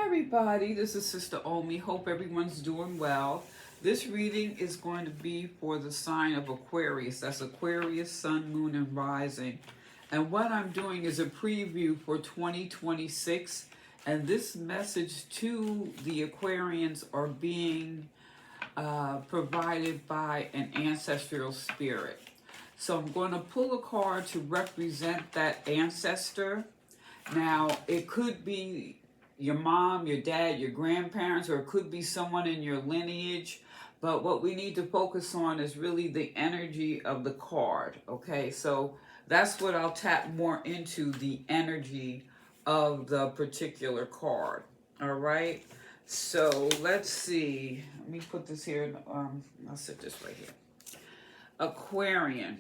everybody, this is Sister Omi. Hope everyone's doing well. This reading is going to be for the sign of Aquarius. That's Aquarius, Sun, Moon, and Rising. And what I'm doing is a preview for 2026. And this message to the Aquarians are being provided by an ancestral spirit. So I'm going to pull a card to represent that ancestor. Now, it could be your mom, your dad, your grandparents, or it could be someone in your lineage. But what we need to focus on is really the energy of the card. Okay, so that's what I'll tap more into, the energy of the particular card. All right, so let's see. Let me put this here. I'll set this right here. Aquarian.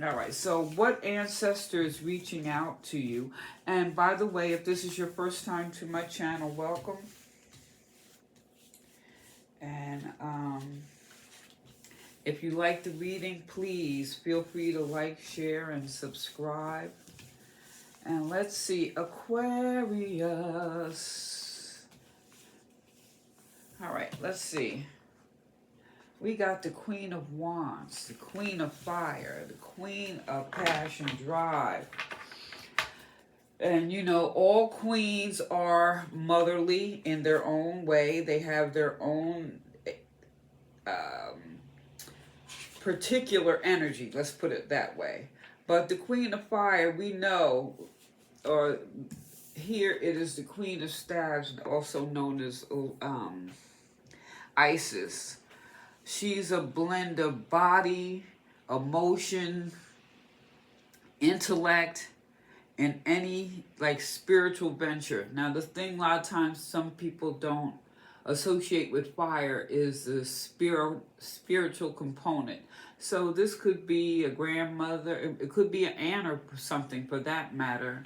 All right, so what ancestor is reaching out to you? And by the way, if this is your first time to my channel, welcome. And if you like the reading, please feel free to like, share, and subscribe. And let's see, Aquarius. All right, let's see. We got the Queen of Wands, the Queen of Fire, the Queen of Passion, Drive. And you know, all queens are motherly in their own way. They have their own particular energy, let's put it that way. But the Queen of Fire, we know, or here it is the Queen of Staves, also known as Isis. She's a blend of body, emotion, intellect, and any like spiritual venture. Now the thing a lot of times some people don't associate with fire is the spiritual component. So this could be a grandmother, it could be an aunt or something for that matter.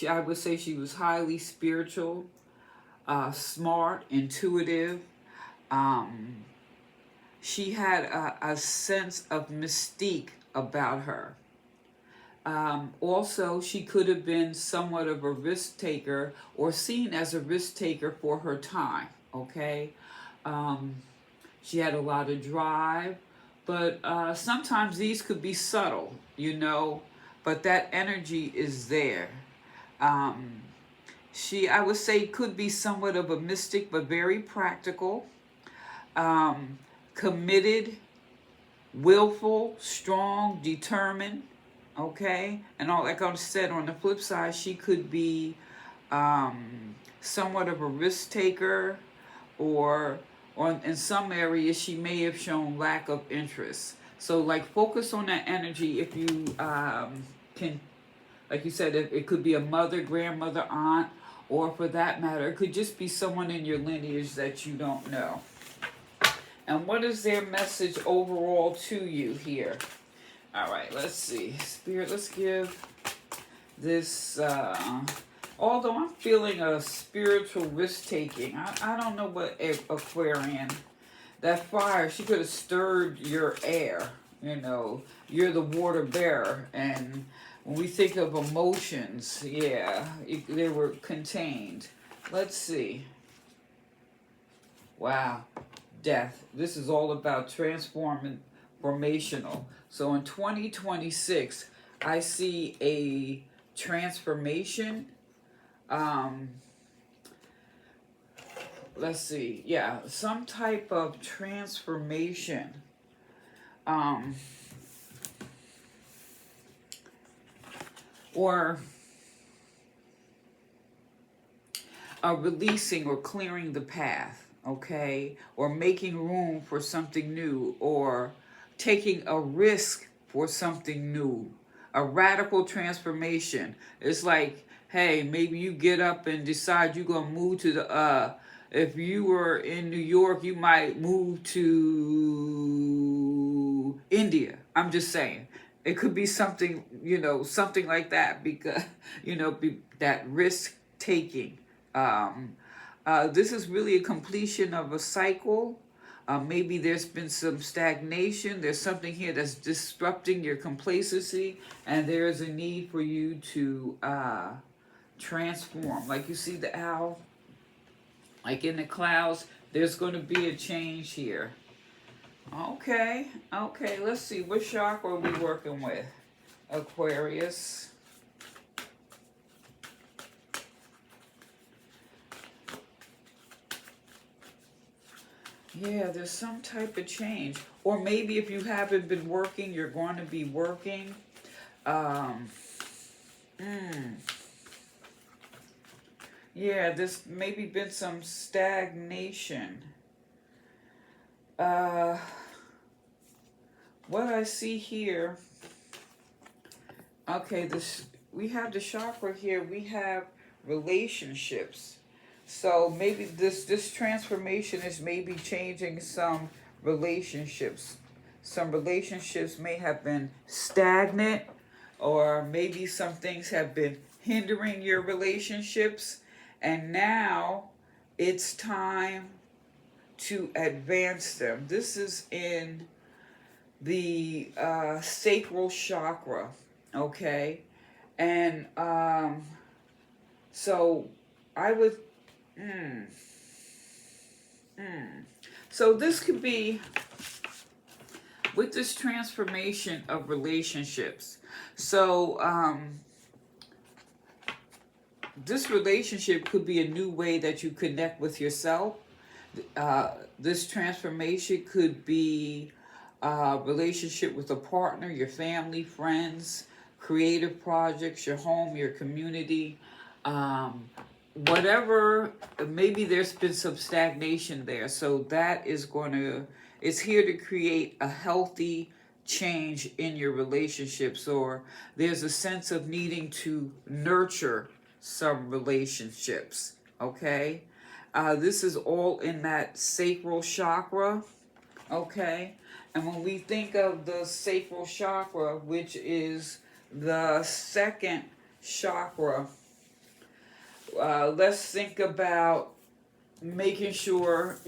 I would say she was highly spiritual, smart, intuitive. She had a sense of mystique about her. Also, she could have been somewhat of a risk taker or seen as a risk taker for her time, okay? She had a lot of drive, but sometimes these could be subtle, you know, but that energy is there. I would say, could be somewhat of a mystic, but very practical. Committed, willful, strong, determined, okay? And all, like I said, on the flip side, she could be somewhat of a risk taker, or in some areas, she may have shown lack of interest. So, like, focus on that energy if you can, like you said, it could be a mother, grandmother, aunt, or for that matter, it could just be someone in your lineage that you don't know. And what is their message overall to you here? All right, let's see. Spirit, let's give this, although I'm feeling a spiritual risk-taking, I don't know what Aquarian, that fire, she could have stirred your air, you know, you're the water bearer. And when we think of emotions, yeah, they were contained. Let's see. Wow. Death. This is all about transformational. So in 2026, I see a transformation. Let's see. Yeah, some type of transformation. Or releasing or clearing the path. Okay, or making room for something new, or taking a risk for something new, a radical transformation. It's like, hey, maybe you get up and decide you're gonna move to the if you were in New York, you might move to India. I'm just saying, it could be something, you know, something like that, because you know, that risk taking. This is really a completion of a cycle. Maybe there's been some stagnation. There's something here that's disrupting your complacency, and there's a need for you to transform. Like you see the owl, Like in the clouds, there's going to be a change here. Okay, okay, let's see. What chakra are we working with? Aquarius. Yeah, there's some type of change. Or maybe if you haven't been working, you're going to be working. Um, yeah, there's maybe been some stagnation. What I see here, okay, this we have the chakra here. We have relationships. So maybe this transformation is maybe changing some relationships. Some relationships may have been stagnant, or maybe some things have been hindering your relationships, and now it's time to advance them. This is in the sacral chakra, okay? And so I would, so this could be with this transformation of relationships. So this relationship could be a new way that you connect with yourself. This transformation could be a relationship with a partner, your family, friends, creative projects, your home, your community, whatever. Maybe there's been some stagnation there, so that is going to, it's here to create a healthy change in your relationships, or there's a sense of needing to nurture some relationships, okay? This is all in that sacral chakra, okay? And when we think of the sacral chakra, which is the second chakra, let's think about making sure,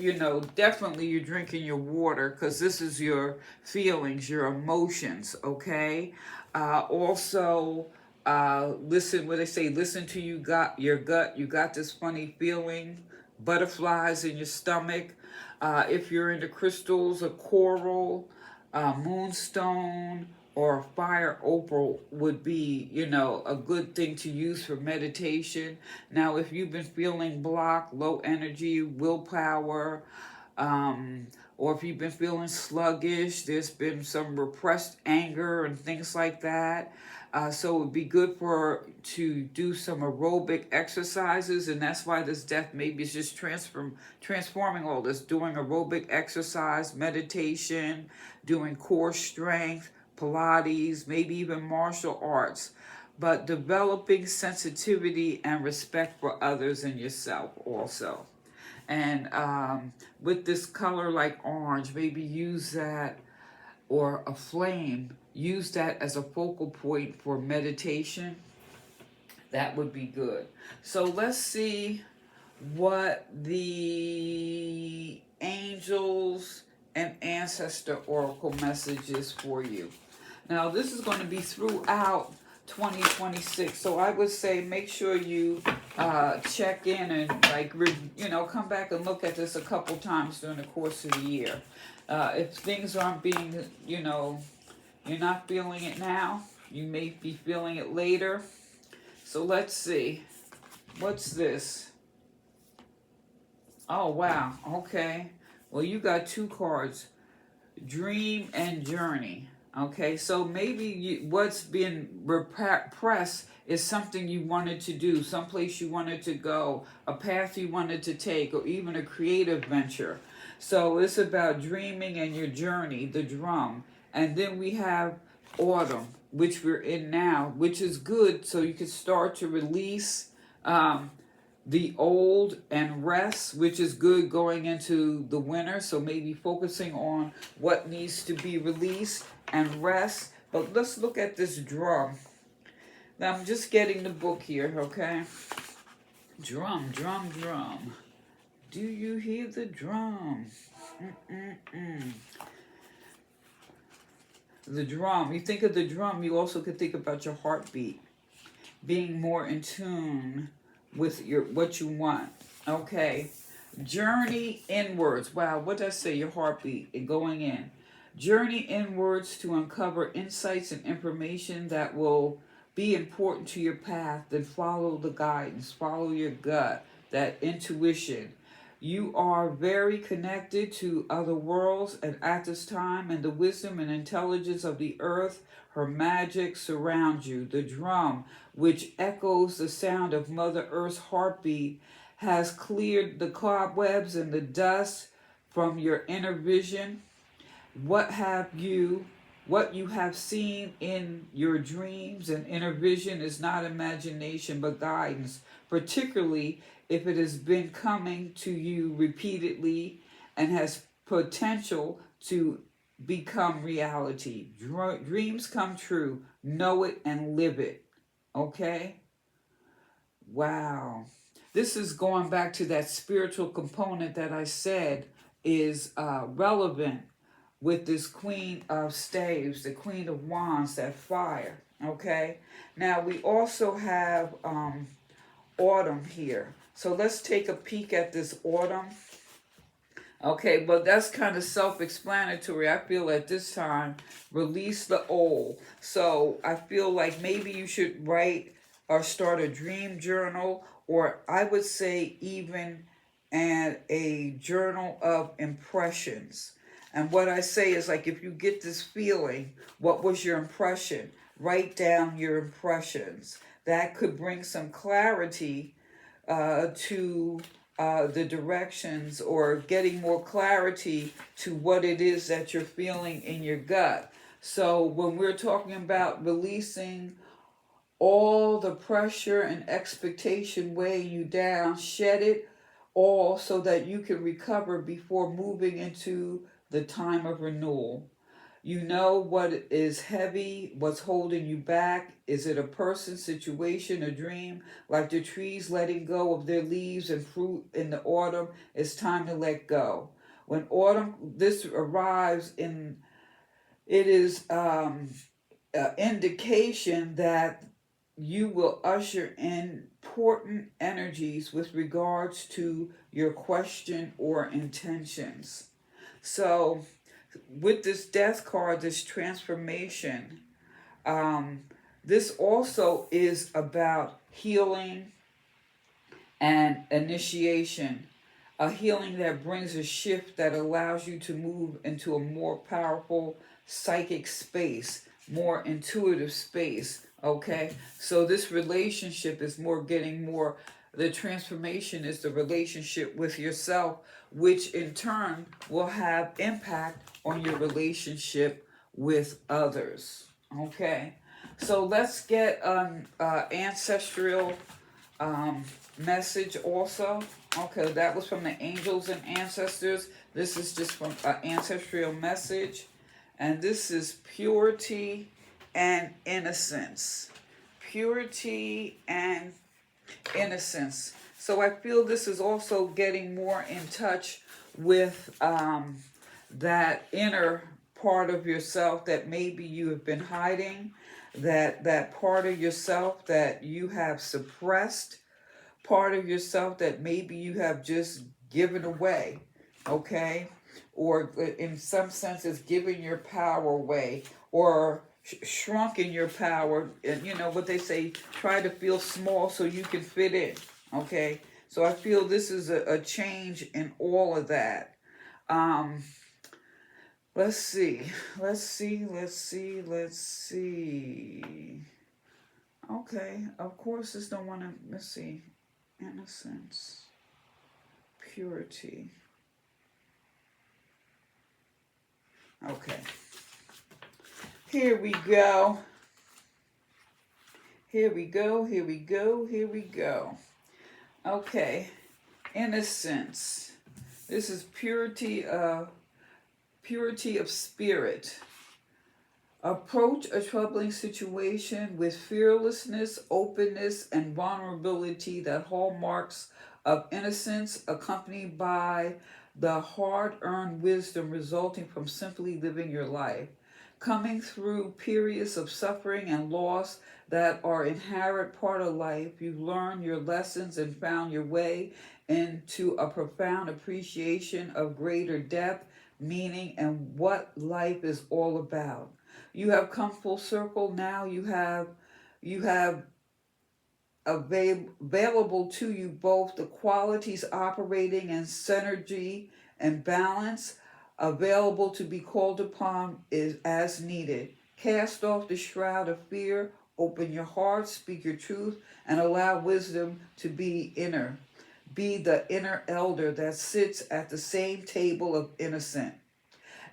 definitely you're drinking your water, because this is your feelings, your emotions, okay? Also, listen, what they say, listen to your gut. You got this funny feeling, butterflies in your stomach. If you're into crystals, a coral, moonstone, or fire opal would be, a good thing to use for meditation. Now, if you've been feeling blocked, low energy, willpower, or if you've been feeling sluggish, there's been some repressed anger and things like that. So it would be good to do some aerobic exercises, and that's why this death maybe is just transforming all this, doing aerobic exercise, meditation, doing core strength, Pilates, maybe even martial arts, but developing sensitivity and respect for others and yourself also. And with this color like orange, maybe use that, or a flame, use that as a focal point for meditation. That would be good. So let's see what the angels and ancestor oracle message is for you. Now, this is going to be throughout 2026, so I would say make sure you check in and come back and look at this a couple times during the course of the year. If things aren't being, you're not feeling it now, you may be feeling it later. So let's see. What's this? Oh, wow. Okay. Well, you got two cards, Dream and Journey. Okay, so maybe what's been repressed is something you wanted to do, someplace you wanted to go, a path you wanted to take, or even a creative venture. So it's about dreaming and your journey, the drum. And then we have autumn, which we're in now, which is good, so you can start to release the old and rest, which is good going into the winter. So maybe focusing on what needs to be released and rest. But let's look at this drum. Now I'm just getting the book here, okay? Drum, drum, drum. Do you hear the drum? The drum. You think of the drum, you also could think about your heartbeat, being more in tune with what you want. Okay. Journey inwards. Wow, what did I say? Your heartbeat and going in. Journey inwards to uncover insights and information that will be important to your path. Then follow the guidance, follow your gut, that intuition. You are very connected to other worlds, and at this time, and the wisdom and intelligence of the earth, her magic surrounds you. The drum, which echoes the sound of Mother Earth's heartbeat, has cleared the cobwebs and the dust from your inner vision. What you have seen in your dreams and inner vision is not imagination but guidance, particularly if it has been coming to you repeatedly and has potential to become reality. Dreams come true. Know it and live it. Okay? Wow. This is going back to that spiritual component that I said is relevant with this Queen of Staves, the Queen of Wands, that fire. Okay? Now, we also have autumn here. So let's take a peek at this autumn. Okay, but that's kind of self-explanatory. I feel at this time, release the old. So I feel like maybe you should write or start a dream journal, or I would say even a journal of impressions. And what I say is, like, if you get this feeling, what was your impression? Write down your impressions. That could bring some clarity to the directions, or getting more clarity to what it is that you're feeling in your gut. So when we're talking about releasing all the pressure and expectation weighing you down, shed it all so that you can recover before moving into the time of renewal. You know what is heavy, what's holding you back. Is it a person, situation, a dream? Like the trees letting go of their leaves and fruit in the autumn, it's time to let go. When autumn, this arrives in, it is an indication that you will usher in important energies with regards to your question or intentions. So, with this death card, this transformation, this also is about healing and initiation. A healing that brings a shift that allows you to move into a more powerful psychic space, more intuitive space. Okay, so this relationship is the transformation is the relationship with yourself, which in turn will have impact on your relationship with others. Okay, so let's get an ancestral message also. Okay, that was from the angels and ancestors. This is just from an ancestral message. And this is purity and innocence. Purity and innocence. So I feel this is also getting more in touch with that inner part of yourself that maybe you have been hiding, that part of yourself that you have suppressed, part of yourself that maybe you have just given away, okay? Or in some senses, giving your power away, or shrunken your power. And you know what they say, try to feel small so you can fit in, okay? So I feel this is a change in all of that. Let's see. Okay, of course, this don't want to, let's see. Innocence, purity. Okay. Here we go. Okay. Innocence. This is purity of spirit. Approach a troubling situation with fearlessness, openness, and vulnerability, that hallmarks of innocence, accompanied by the hard-earned wisdom resulting from simply living your life. Coming through periods of suffering and loss that are inherent part of life, you've learned your lessons and found your way into a profound appreciation of greater depth, meaning, and what life is all about. You have come full circle. Now you have available to you both the qualities operating in synergy and balance, available to be called upon is as needed. Cast off the shroud of fear, open your heart, speak your truth, and allow wisdom to be inner. Be the inner elder that sits at the same table of innocence.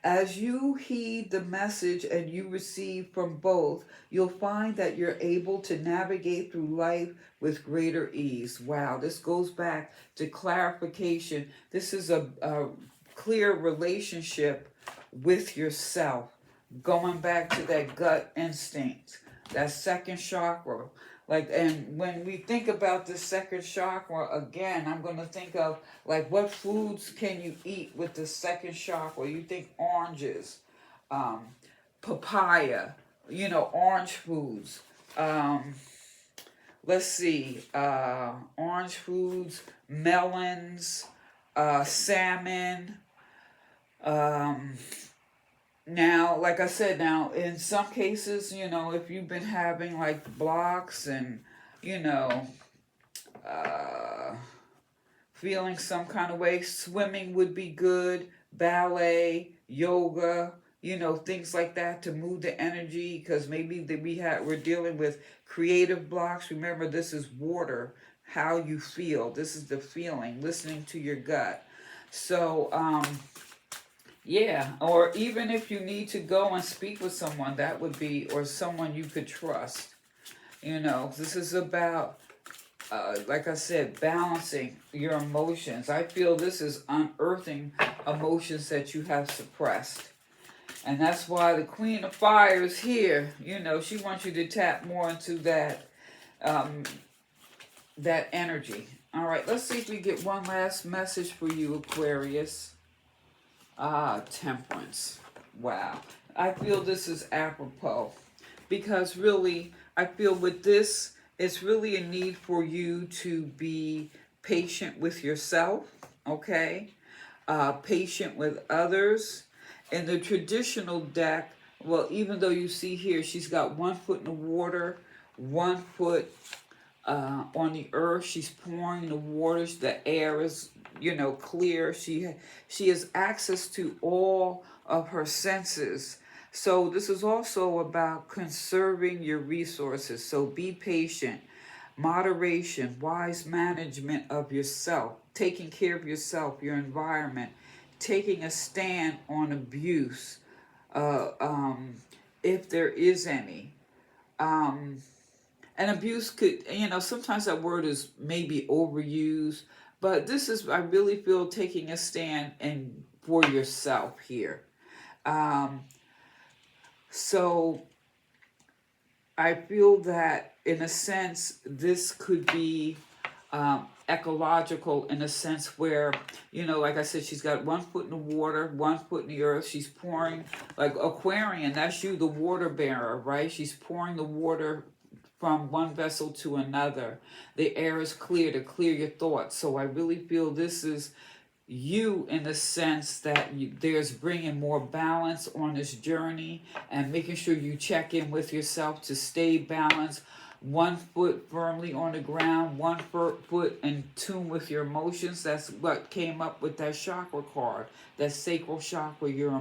As you heed the message and you receive from both, you'll find that you're able to navigate through life with greater ease. Wow, this goes back to clarification. This is a clear relationship with yourself. Going back to that gut instinct, that second chakra. Like, and when we think about the second chakra, again, I'm going to think of, like, what foods can you eat with the second chakra? You think oranges, papaya, orange foods. Let's see, orange foods, melons, salmon. Now, like I said, now in some cases, if you've been having like blocks and, uh, feeling some kind of way, swimming would be good, ballet, yoga, things like that to move the energy, because maybe we're dealing with creative blocks. Remember, this is water, how you feel. This is the feeling, listening to your gut. So, yeah, or even if you need to go and speak with someone, that would be, or someone you could trust. This is about, like I said, balancing your emotions. I feel this is unearthing emotions that you have suppressed. And that's why the Queen of Fire is here. She wants you to tap more into that, that energy. All right, let's see if we get one last message for you, Aquarius. Temperance. Wow. I feel this is apropos because really, I feel with this, it's really a need for you to be patient with yourself, okay? Patient with others. In the traditional deck, well, even though you see here, she's got 1 foot in the water, 1 foot on the earth. She's pouring the waters. The air is, clear. She has access to all of her senses. So this is also about conserving your resources. So be patient, moderation, wise management of yourself, taking care of yourself, your environment, taking a stand on abuse, if there is any. And abuse could, sometimes that word is maybe overused, but this is, I really feel, taking a stand and for yourself here. So I feel that in a sense, this could be ecological in a sense where, like I said, she's got 1 foot in the water, 1 foot in the earth. She's pouring, like Aquarian, that's you, the water bearer, right? She's pouring the water from one vessel to another. The air is clear to clear your thoughts. So I really feel this is you in the sense that there's bringing more balance on this journey and making sure you check in with yourself to stay balanced. 1 foot firmly on the ground, 1 foot in tune with your emotions. That's what came up with that chakra card, that sacral chakra, your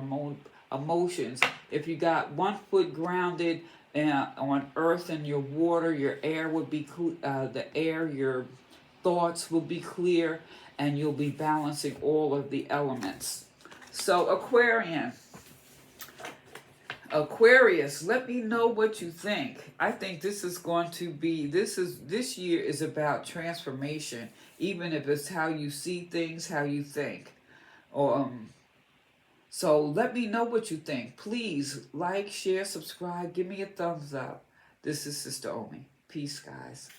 emotions. If you got 1 foot grounded on earth and your water, your air would be your thoughts will be clear, and you'll be balancing all of the elements. So Aquarius, let me know what you think. I think this is going to be, this year is about transformation, even if it's how you see things, how you think. So let me know what you think. Please like, share, subscribe, give me a thumbs up. This is Sister Omi. Peace, guys.